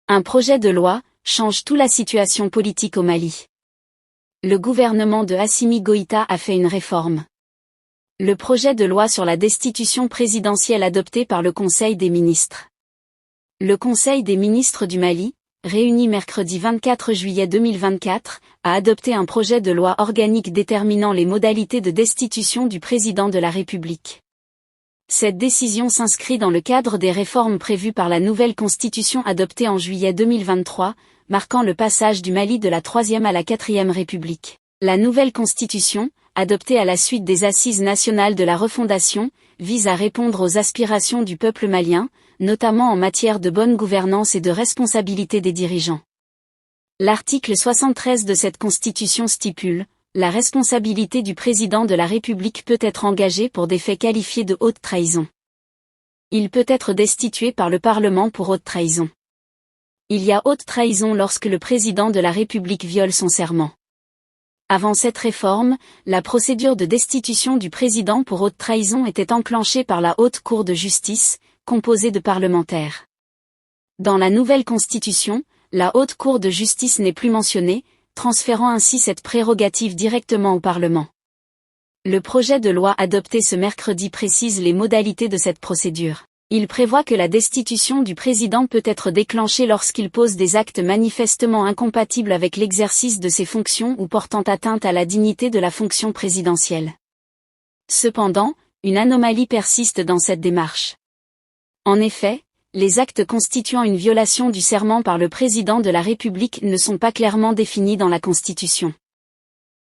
Un projet de loi change toute la situation politique au Mali. Le gouvernement de Assimi Goïta a fait une réforme. Le projet de loi sur la destitution présidentielle adopté par le Conseil des ministres. Le Conseil des ministres du Mali, réuni mercredi 24 juillet 2024, a adopté un projet de loi organique déterminant les modalités de destitution du président de la République. Cette décision s'inscrit dans le cadre des réformes prévues par la nouvelle constitution adoptée en juillet 2023, marquant le passage du Mali de la 3e à la 4e République. La nouvelle constitution, adoptée à la suite des Assises nationales de la refondation, vise à répondre aux aspirations du peuple malien, notamment en matière de bonne gouvernance et de responsabilité des dirigeants. L'article 73 de cette constitution stipule: la responsabilité du président de la République peut être engagée pour des faits qualifiés de haute trahison. Il peut être destitué par le Parlement pour haute trahison. Il y a haute trahison lorsque le président de la République viole son serment. Avant cette réforme, la procédure de destitution du président pour haute trahison était enclenchée par la Haute Cour de justice, composée de parlementaires. Dans la nouvelle constitution, la Haute Cour de justice n'est plus mentionnée, transférant ainsi cette prérogative directement au Parlement. Le projet de loi adopté ce mercredi précise les modalités de cette procédure. Il prévoit que la destitution du président peut être déclenchée lorsqu'il pose des actes manifestement incompatibles avec l'exercice de ses fonctions ou portant atteinte à la dignité de la fonction présidentielle. Cependant, une anomalie persiste dans cette démarche. En effet, les actes constituant une violation du serment par le président de la République ne sont pas clairement définis dans la Constitution.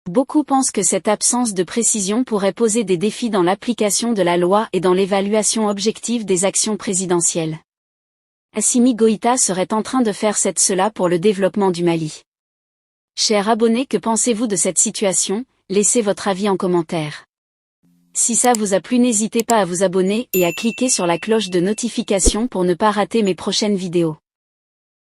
Beaucoup pensent que cette absence de précision pourrait poser des défis dans l'application de la loi et dans l'évaluation objective des actions présidentielles. Assimi Goïta serait en train de faire cela pour le développement du Mali. Chers abonnés, que pensez-vous de cette situation? Laissez votre avis en commentaire. Si ça vous a plu, n'hésitez pas à vous abonner et à cliquer sur la cloche de notification pour ne pas rater mes prochaines vidéos.